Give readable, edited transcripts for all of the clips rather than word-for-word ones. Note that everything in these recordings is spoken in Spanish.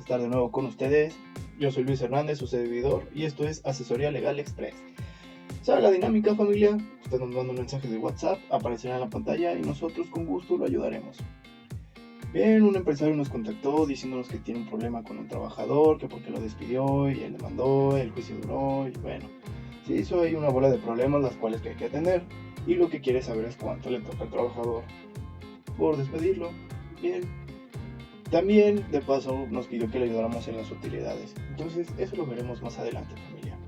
estar de nuevo con ustedes. Yo soy Luis Hernández, su servidor, y esto es Asesoría Legal Express. ¿Sabe la dinámica, familia? Usted nos manda un mensaje de WhatsApp, aparecerá en la pantalla y nosotros con gusto lo ayudaremos. Bien, un empresario nos contactó diciéndonos que tiene un problema con un trabajador, que porque lo despidió y él demandó, el juicio duró y bueno, se hizo ahí una bola de problemas las cuales que hay que atender y lo que quiere saber es cuánto le toca al trabajador por despedirlo. Bien, también de paso nos pidió que le ayudáramos en las utilidades, entonces eso lo veremos más adelante, familia.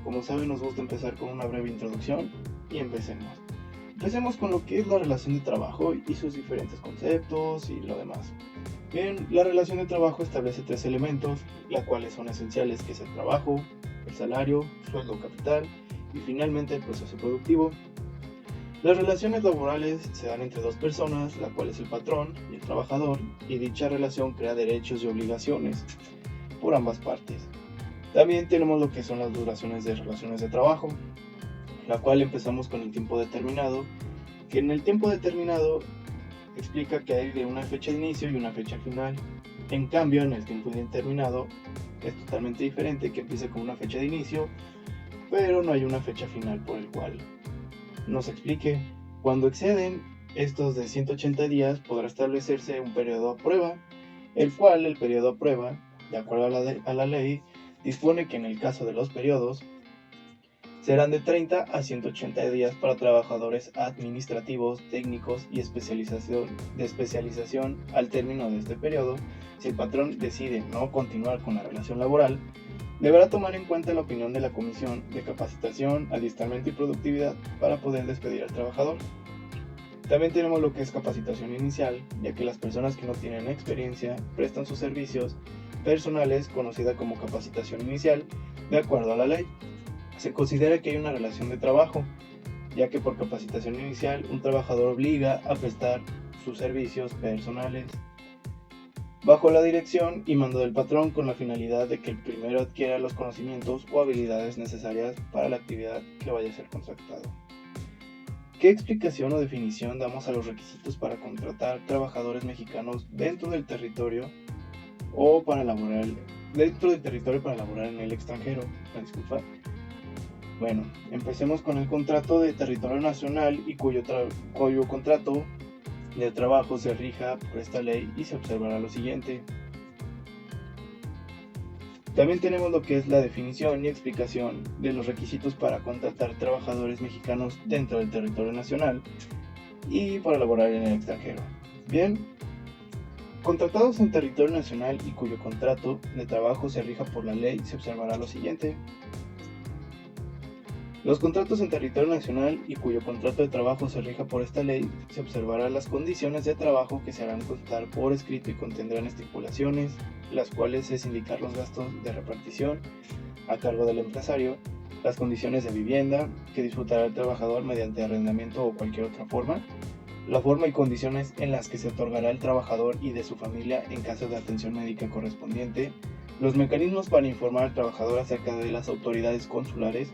Como saben, nos gusta empezar con una breve introducción y empecemos. Empecemos con lo que es la relación de trabajo y sus diferentes conceptos y lo demás. Bien, la relación de trabajo establece tres elementos, las cuales son esenciales, que es el trabajo, el salario, sueldo capital y finalmente el proceso productivo. Las relaciones laborales se dan entre dos personas, la cual es el patrón y el trabajador, y dicha relación crea derechos y obligaciones por ambas partes. También tenemos lo que son las duraciones de relaciones de trabajo, la cual empezamos con el tiempo determinado, que en el tiempo determinado explica que hay de una fecha de inicio y una fecha final. En cambio, en el tiempo indeterminado es totalmente diferente, que empieza con una fecha de inicio, pero no hay una fecha final por el cual nos explique. Cuando exceden estos de 180 días podrá establecerse un periodo a prueba, el cual el periodo a prueba, de acuerdo a la ley, dispone que en el caso de los periodos serán de 30 a 180 días para trabajadores administrativos, técnicos y de especialización. Al término de este periodo, si el patrón decide no continuar con la relación laboral, deberá tomar en cuenta la opinión de la Comisión de Capacitación, Adiestramiento y Productividad para poder despedir al trabajador. También tenemos lo que es capacitación inicial, ya que las personas que no tienen experiencia prestan sus servicios personales, conocida como capacitación inicial, de acuerdo a la ley. Se considera que hay una relación de trabajo, ya que por capacitación inicial un trabajador obliga a prestar sus servicios personales bajo la dirección y mando del patrón, con la finalidad de que el primero adquiera los conocimientos o habilidades necesarias para la actividad que vaya a ser contratado. ¿Qué explicación o definición damos a los requisitos para contratar trabajadores mexicanos dentro del territorio o para laborar en el extranjero? Disculpa. Bueno, empecemos con el contrato de territorio nacional y cuyo contrato de trabajo se rija por esta ley y se observará lo siguiente. También tenemos lo que es la definición y explicación de los requisitos para contratar trabajadores mexicanos dentro del territorio nacional y para laborar en el extranjero. Bien, contratados en territorio nacional y cuyo contrato de trabajo se rija por la ley, se observará lo siguiente. Los contratos en territorio nacional y cuyo contrato de trabajo se rija por esta ley, se observarán las condiciones de trabajo que se harán constar por escrito y contendrán estipulaciones, las cuales es indicar los gastos de repartición a cargo del empresario, las condiciones de vivienda que disfrutará el trabajador mediante arrendamiento o cualquier otra forma, la forma y condiciones en las que se otorgará al trabajador y de su familia en caso de atención médica correspondiente, los mecanismos para informar al trabajador acerca de las autoridades consulares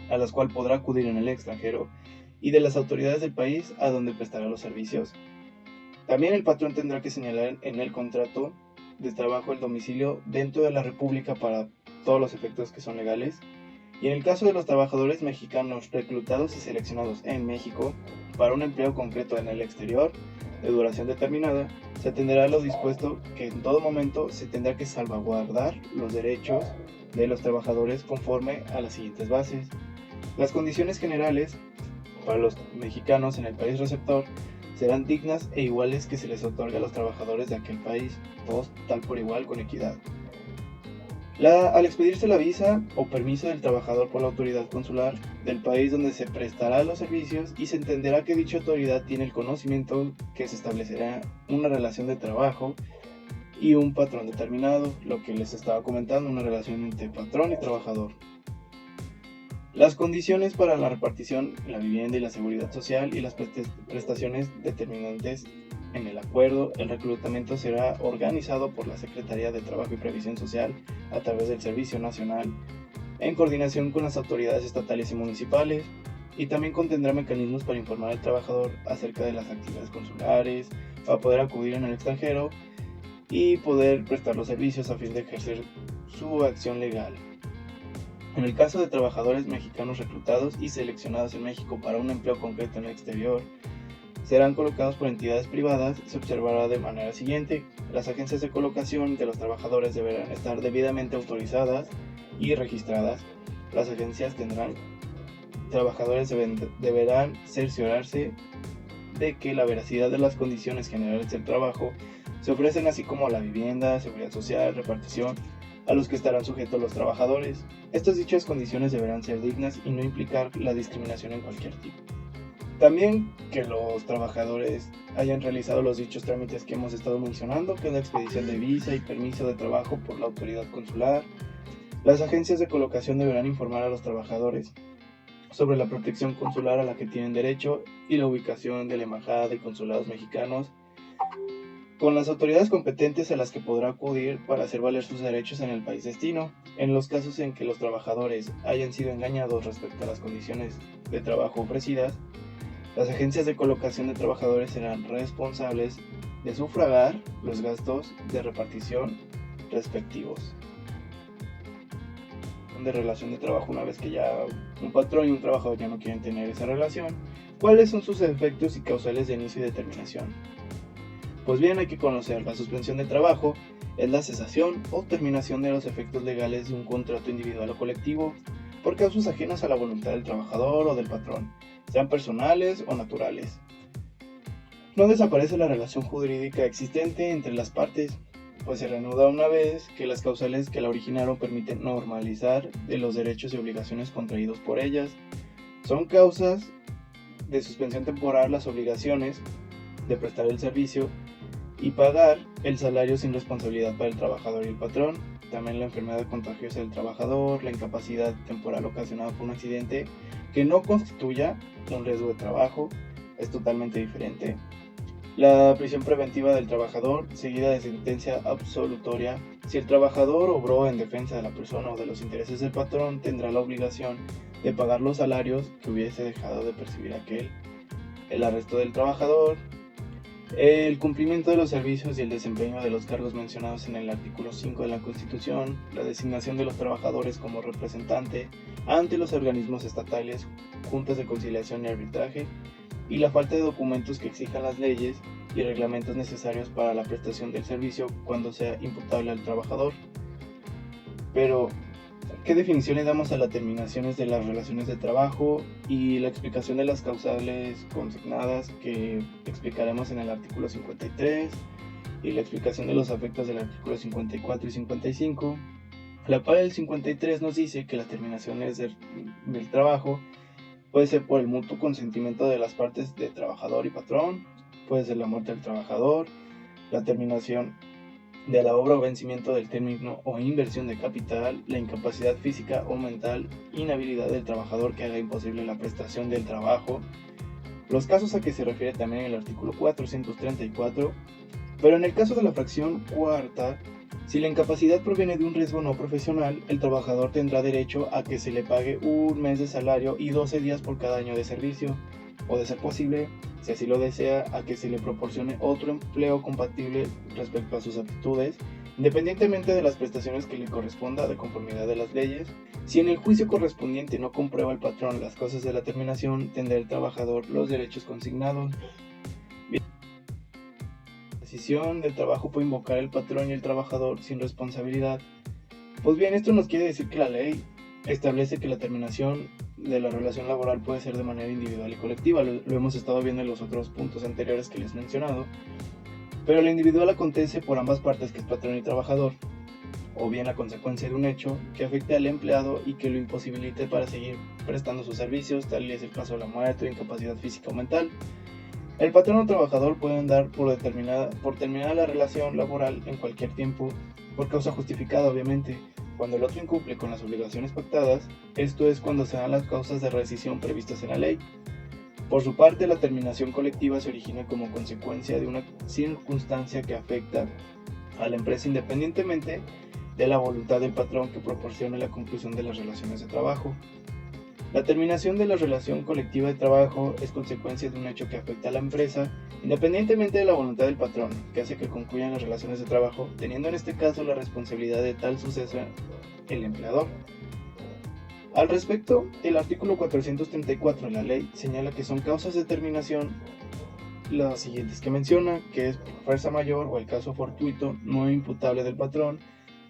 a las cuales podrá acudir en el extranjero y de las autoridades del país a donde prestará los servicios. También el patrón tendrá que señalar en el contrato de trabajo el domicilio dentro de la República para todos los efectos que son legales. Y en el caso de los trabajadores mexicanos reclutados y seleccionados en México para un empleo concreto en el exterior de duración determinada, se atenderá a lo dispuesto, que en todo momento se tendrá que salvaguardar los derechos de los trabajadores conforme a las siguientes bases. Las condiciones generales para los mexicanos en el país receptor serán dignas e iguales que se les otorga a los trabajadores de aquel país, todos tal por igual con equidad. Al expedirse la visa o permiso del trabajador por la autoridad consular del país donde se prestará los servicios, y se entenderá que dicha autoridad tiene el conocimiento que se establecerá una relación de trabajo y un patrón determinado, lo que les estaba comentando, una relación entre patrón y trabajador. Las condiciones para la repartición, la vivienda y la seguridad social y las prestaciones determinantes en el acuerdo. El reclutamiento será organizado por la Secretaría de Trabajo y Previsión Social a través del Servicio Nacional, en coordinación con las autoridades estatales y municipales, y también contendrá mecanismos para informar al trabajador acerca de las actividades consulares, para poder acudir en el extranjero y poder prestar los servicios a fin de ejercer su acción legal. En el caso de trabajadores mexicanos reclutados y seleccionados en México para un empleo concreto en el exterior, serán colocados por entidades privadas. Se observará de manera siguiente: las agencias de colocación de los trabajadores deberán estar debidamente autorizadas y registradas. Las agencias trabajadores deberán cerciorarse de que la veracidad de las condiciones generales del trabajo se ofrecen, así como la vivienda, seguridad social, repartición, a los que estarán sujetos los trabajadores. Estas dichas condiciones deberán ser dignas y no implicar la discriminación en cualquier tipo. También que los trabajadores hayan realizado los dichos trámites que hemos estado mencionando, que es la expedición de visa y permiso de trabajo por la autoridad consular. Las agencias de colocación deberán informar a los trabajadores sobre la protección consular a la que tienen derecho y la ubicación de la embajada y consulados mexicanos con las autoridades competentes a las que podrá acudir para hacer valer sus derechos en el país destino. En los casos en que los trabajadores hayan sido engañados respecto a las condiciones de trabajo ofrecidas, las agencias de colocación de trabajadores serán responsables de sufragar los gastos de repartición respectivos. De relación de trabajo, una vez que ya un patrón y un trabajador ya no quieren tener esa relación, ¿cuáles son sus efectos y causales de inicio y de terminación? Pues bien, hay que conocer: la suspensión de trabajo es la cesación o terminación de los efectos legales de un contrato individual o colectivo por causas ajenas a la voluntad del trabajador o del patrón, sean personales o naturales. No desaparece la relación jurídica existente entre las partes, pues se reanuda una vez que las causales que la originaron permiten normalizar de los derechos y obligaciones contraídos por ellas. Son causas de suspensión temporal las obligaciones de prestar el servicio y pagar el salario sin responsabilidad para el trabajador y el patrón. También la enfermedad contagiosa del trabajador, la incapacidad temporal ocasionada por un accidente que no constituya un riesgo de trabajo, es totalmente diferente. La prisión preventiva del trabajador, seguida de sentencia absolutoria. Si el trabajador obró en defensa de la persona o de los intereses del patrón, tendrá la obligación de pagar los salarios que hubiese dejado de percibir aquel. El arresto del trabajador, el cumplimiento de los servicios y el desempeño de los cargos mencionados en el artículo 5 de la Constitución, la designación de los trabajadores como representante ante los organismos estatales, juntas de conciliación y arbitraje, y la falta de documentos que exijan las leyes y reglamentos necesarios para la prestación del servicio cuando sea imputable al trabajador. Pero, ¿qué definición le damos a las terminaciones de las relaciones de trabajo y la explicación de las causales consignadas, que explicaremos en el artículo 53, y la explicación de los efectos del artículo 54 y 55? La cual el 53 nos dice que las terminaciones del trabajo puede ser por el mutuo consentimiento de las partes de trabajador y patrón, puede ser la muerte del trabajador, la terminación de la obra o vencimiento del término o inversión de capital, la incapacidad física o mental, inhabilidad del trabajador que haga imposible la prestación del trabajo, los casos a que se refiere también el artículo 434, pero en el caso de la fracción cuarta, si la incapacidad proviene de un riesgo no profesional, el trabajador tendrá derecho a que se le pague un mes de salario y 12 días por cada año de servicio, o de ser posible, si así lo desea, a que se le proporcione otro empleo compatible respecto a sus aptitudes, independientemente de las prestaciones que le corresponda de conformidad de las leyes. Si en el juicio correspondiente no comprueba el patrón las causas de la terminación, tendrá el trabajador los derechos consignados. La decisión del trabajo puede invocar el patrón y el trabajador sin responsabilidad. Pues bien, esto nos quiere decir que la ley establece que la terminación de la relación laboral puede ser de manera individual y colectiva. Lo hemos estado viendo en los otros puntos anteriores que les he mencionado. Pero la individual acontece por ambas partes, que es patrón y trabajador, o bien la consecuencia de un hecho que afecte al empleado y que lo imposibilite para seguir prestando sus servicios, tal es el caso de la muerte o incapacidad física o mental. El patrón o trabajador pueden dar por terminada la relación laboral en cualquier tiempo, por causa justificada obviamente, cuando el otro incumple con las obligaciones pactadas. Esto es cuando se dan las causas de rescisión previstas en la ley. Por su parte, la terminación colectiva se origina como consecuencia de una circunstancia que afecta a la empresa independientemente de la voluntad del patrón que proporcione la conclusión de las relaciones de trabajo. La terminación de la relación colectiva de trabajo es consecuencia de un hecho que afecta a la empresa, independientemente de la voluntad del patrón, que hace que concluyan las relaciones de trabajo, teniendo en este caso la responsabilidad de tal suceso el empleador. Al respecto, el artículo 434 de la ley señala que son causas de terminación las siguientes que menciona, que es por fuerza mayor o el caso fortuito no imputable del patrón,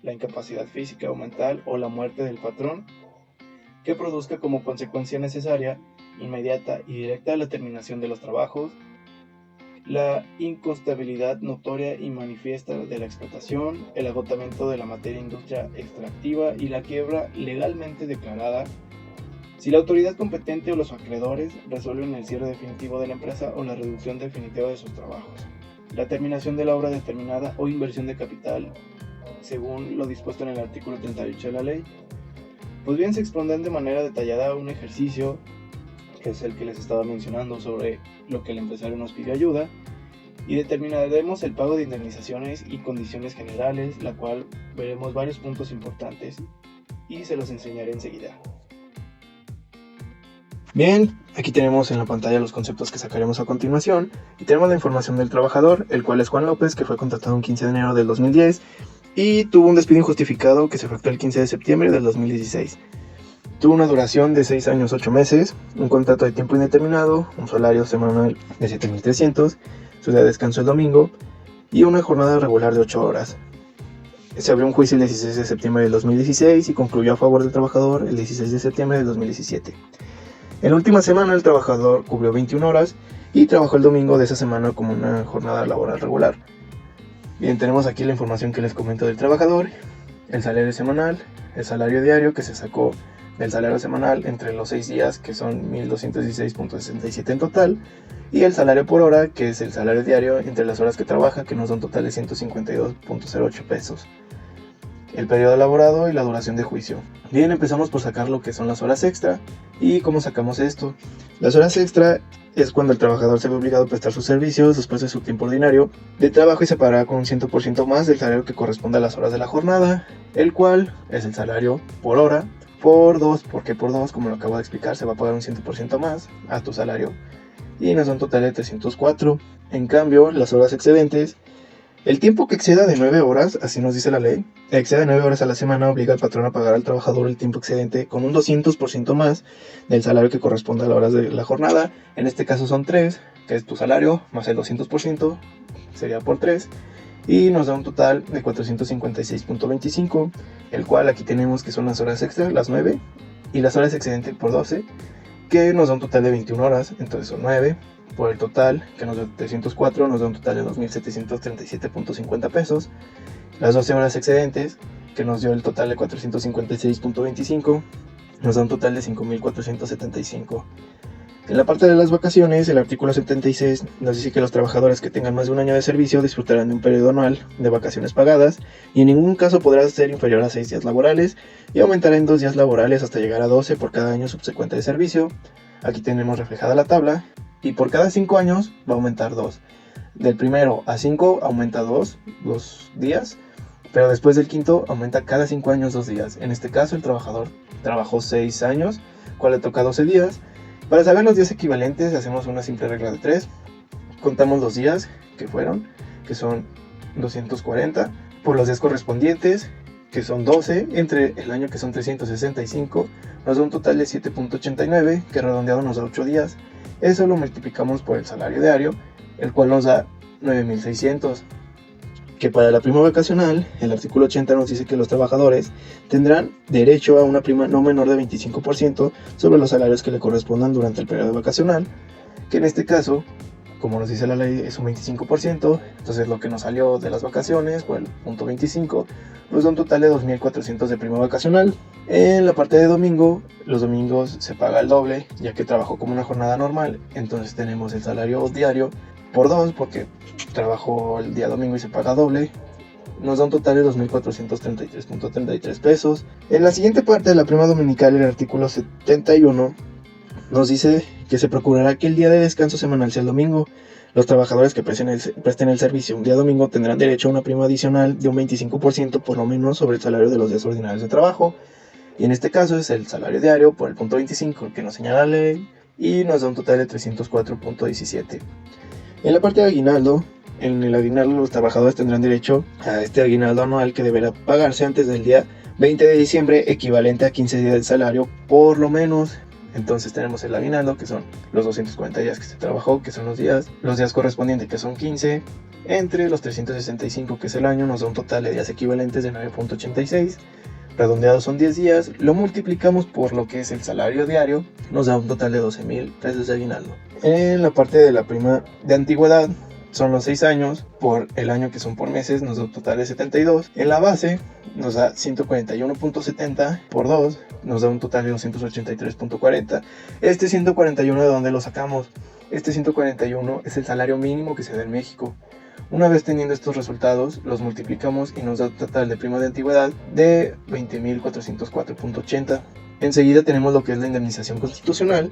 la incapacidad física o mental o la muerte del patrón, que produzca como consecuencia necesaria, inmediata y directa la terminación de los trabajos, la inconstabilidad notoria y manifiesta de la explotación, el agotamiento de la materia industria extractiva y la quiebra legalmente declarada, si la autoridad competente o los acreedores resuelven el cierre definitivo de la empresa o la reducción definitiva de sus trabajos, la terminación de la obra determinada o inversión de capital, según lo dispuesto en el artículo 38 de la ley. Pues bien, se expondrán de manera detallada un ejercicio, que es el que les estaba mencionando, sobre lo que el empresario nos pide ayuda, y determinaremos el pago de indemnizaciones y condiciones generales, la cual veremos varios puntos importantes y se los enseñaré enseguida. Bien, aquí tenemos en la pantalla los conceptos que sacaremos a continuación y tenemos la información del trabajador, el cual es Juan López, que fue contratado el 15 de enero del 2010 y tuvo un despido injustificado que se efectuó el 15 de septiembre del 2016. Tuvo una duración de 6 años 8 meses, un contrato de tiempo indeterminado, un salario semanal de 7.300, su día de descanso el domingo y una jornada regular de 8 horas. Se abrió un juicio el 16 de septiembre del 2016 y concluyó a favor del trabajador el 16 de septiembre del 2017. En la última semana el trabajador cubrió 21 horas y trabajó el domingo de esa semana como una jornada laboral regular. Bien, tenemos aquí la información que les comento del trabajador, el salario semanal, el salario diario que se sacó del salario semanal entre los 6 días, que son 1.216.67 en total, y el salario por hora, que es el salario diario entre las horas que trabaja, que nos da un total de 152.08 pesos. El periodo laborado y la duración de juicio. Bien, empezamos por sacar lo que son las horas extra. ¿Y cómo sacamos esto? Las horas extra es cuando el trabajador se ve obligado a prestar sus servicios después de su tiempo ordinario de trabajo y se pagará con un 100% más del salario que corresponde a las horas de la jornada, el cual es el salario por hora, por 2, porque por 2, como lo acabo de explicar, se va a pagar un 100% más a tu salario y nos da un total de 304. En cambio, las horas excedentes, el tiempo que exceda de 9 horas, así nos dice la ley, excede de 9 horas a la semana, obliga al patrón a pagar al trabajador el tiempo excedente con un 200% más del salario que corresponde a las horas de la jornada. En este caso son 3, que es tu salario, más el 200%, sería por 3, y nos da un total de 456.25, el cual aquí tenemos que son las horas extras, las 9, y las horas excedente por 12, que nos da un total de 21 horas, entonces son 9. Por el total, que nos da 304, nos da un total de 2.737.50 pesos. Las 12 horas excedentes, que nos dio el total de 456.25, nos da un total de 5.475. En la parte de las vacaciones, el artículo 76 nos dice que los trabajadores que tengan más de un año de servicio disfrutarán de un periodo anual de vacaciones pagadas y en ningún caso podrá ser inferior a 6 días laborales y aumentará en 2 días laborales hasta llegar a 12 por cada año subsecuente de servicio. Aquí tenemos reflejada la tabla. Y por cada 5 años va a aumentar 2. Del primero a 5 aumenta 2 días, pero después del quinto aumenta cada 5 años 2 días. En este caso el trabajador trabajó 6 años, cual le toca 12 días. Para saber los días equivalentes hacemos una simple regla de 3. Contamos los días que son 240, por los días correspondientes, que son 12, entre el año que son 365, nos da un total de 7.89, que redondeado nos da 8 días. Eso lo multiplicamos por el salario diario, el cual nos da 9.600. Que para la prima vacacional, el artículo 80 nos dice que los trabajadores tendrán derecho a una prima no menor de 25% sobre los salarios que le correspondan durante el periodo vacacional, que en este caso, como nos dice la ley, es un 25%, entonces lo que nos salió de las vacaciones, por el punto 25, nos da un total de 2.400 de prima vacacional. En la parte de domingo, los domingos se paga el doble, ya que trabajó como una jornada normal, entonces tenemos el salario diario por 2, porque trabajó el día domingo y se paga doble, nos da un total de 2.433.33 pesos. En la siguiente parte de la prima dominical, el artículo 71, nos dice que se procurará que el día de descanso semanal sea el domingo. Los trabajadores que presten el servicio un día domingo tendrán derecho a una prima adicional de un 25% por lo menos sobre el salario de los días ordinarios de trabajo. Y en este caso es el salario diario por el punto 25 que nos señala la ley y nos da un total de 304.17. En la parte de aguinaldo, en el aguinaldo los trabajadores tendrán derecho a este aguinaldo anual que deberá pagarse antes del día 20 de diciembre, equivalente a 15 días de salario por lo menos. Entonces tenemos el aguinaldo, que son los 240 días que se trabajó, que son los días correspondientes, que son 15, entre los 365, que es el año, nos da un total de días equivalentes de 9.86. Redondeados son 10 días, lo multiplicamos por lo que es el salario diario, nos da un total de 12,000 pesos de aguinaldo. En la parte de la prima de antigüedad, son los 6 años, por el año que son por meses, nos da un total de 72. En la base, nos da 141.70 por 2, nos da un total de 283.40. Este 141, ¿de dónde lo sacamos? Este 141 es el salario mínimo que se da en México. Una vez teniendo estos resultados, los multiplicamos y nos da un total de prima de antigüedad de 20.404.80. Enseguida tenemos lo que es la indemnización constitucional,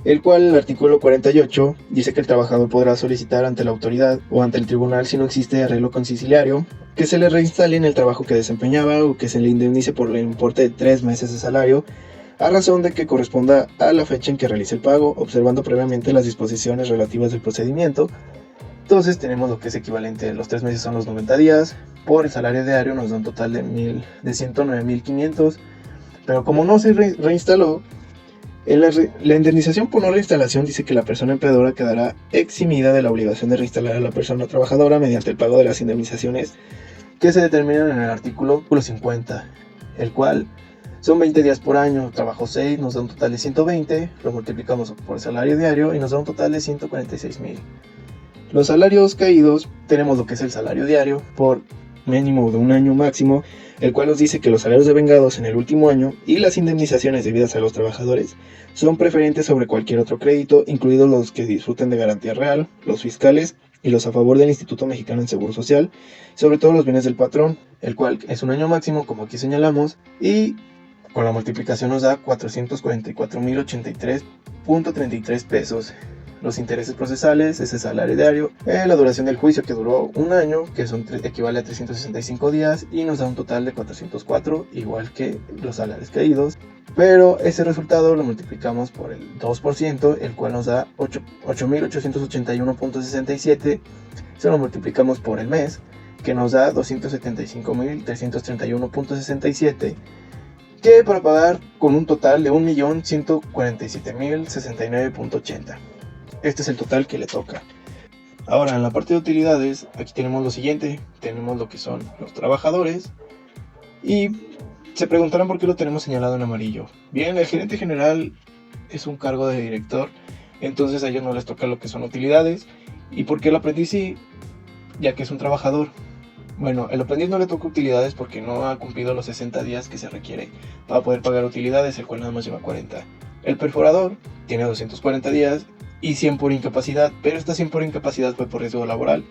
el cual el artículo 48 dice que el trabajador podrá solicitar ante la autoridad o ante el tribunal, si no existe arreglo conciliario, que se le reinstale en el trabajo que desempeñaba o que se le indemnice por el importe de 3 meses de salario, a razón de que corresponda a la fecha en que realice el pago, observando previamente las disposiciones relativas del procedimiento. Entonces tenemos lo que es equivalente, los 3 meses son los 90 días, por el salario diario nos da un total de 109.500, pero como no se reinstaló, la indemnización por no reinstalación dice que la persona empleadora quedará eximida de la obligación de reinstalar a la persona trabajadora mediante el pago de las indemnizaciones que se determinan en el artículo 50, el cual son 20 días por año, trabajó 6, nos da un total de 120, lo multiplicamos por el salario diario y nos da un total de 146,000. Los salarios caídos, tenemos lo que es el salario diario por mínimo de un año máximo, el cual nos dice que los salarios devengados en el último año y las indemnizaciones debidas a los trabajadores son preferentes sobre cualquier otro crédito, incluidos los que disfruten de garantía real, los fiscales y los a favor del Instituto Mexicano del Seguro Social, sobre todo los bienes del patrón, el cual es un año máximo, como aquí señalamos, y con la multiplicación nos da 444.083.33 pesos. Los intereses procesales, ese salario diario, la duración del juicio que duró un año, que equivale a 365 días y nos da un total de 404, igual que los salarios caídos. Pero ese resultado lo multiplicamos por el 2%, el cual nos da 8.881.67. Se lo multiplicamos por el mes, que nos da 275.331.67. Que para pagar con un total de 1.147.069.80. Este es el total que le toca. Ahora, en la parte de utilidades, aquí tenemos lo siguiente. Tenemos lo que son los trabajadores. Y se preguntarán por qué lo tenemos señalado en amarillo. Bien, el gerente general es un cargo de director, entonces a ellos no les toca lo que son utilidades. ¿Y por qué el aprendiz sí? Ya que es un trabajador. Bueno, el aprendiz no le toca utilidades porque no ha cumplido los 60 días que se requiere para poder pagar utilidades, el cual nada más lleva 40. El perforador tiene 240 días y 100 por incapacidad, pero esta 100 por incapacidad fue por riesgo laboral,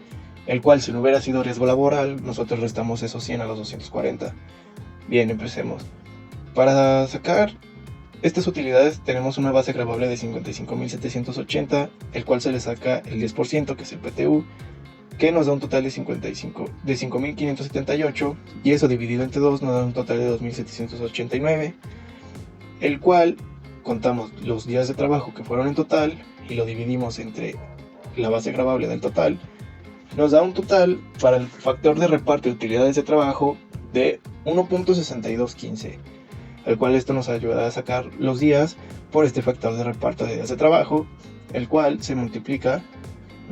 el cual si no hubiera sido riesgo laboral, nosotros restamos esos 100 a los 240. Bien, empecemos. Para sacar estas utilidades tenemos una base gravable de 55.780, el cual se le saca el 10%, que es el PTU, que nos da un total de 5.578, y eso dividido entre 2 nos da un total de 2.789, el cual contamos los días de trabajo que fueron en total y lo dividimos entre la base gravable del total, nos da un total para el factor de reparto de utilidades de trabajo de 1.6215, el cual esto nos ayudará a sacar los días por este factor de reparto de días de trabajo, el cual se multiplica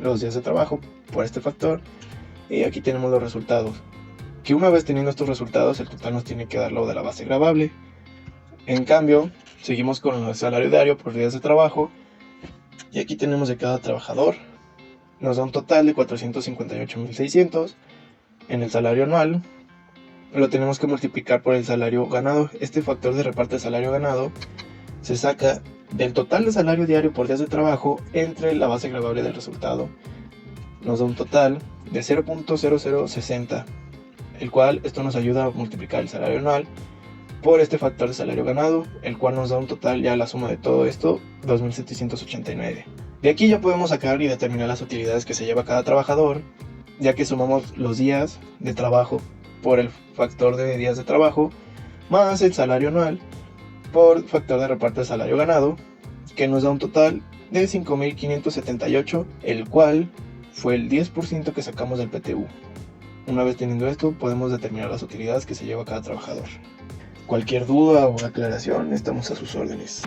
los días de trabajo por este factor, y aquí tenemos los resultados, que una vez teniendo estos resultados el total nos tiene que dar lo de la base gravable. En cambio, seguimos con el salario diario por días de trabajo, y aquí tenemos de cada trabajador, nos da un total de 458.600. En el salario anual lo tenemos que multiplicar por el salario ganado. Este factor de reparto de salario ganado se saca del total de salario diario por días de trabajo entre la base gravable del resultado. Nos da un total de 0.0060, el cual esto nos ayuda a multiplicar el salario anual por este factor de salario ganado, el cual nos da un total, ya la suma de todo esto, 2.789. De aquí ya podemos sacar y determinar las utilidades que se lleva cada trabajador, ya que sumamos los días de trabajo por el factor de días de trabajo, más el salario anual por factor de reparto del salario ganado, que nos da un total de 5.578, el cual fue el 10% que sacamos del PTU. Una vez teniendo esto, podemos determinar las utilidades que se lleva cada trabajador. Cualquier duda o aclaración, estamos a sus órdenes.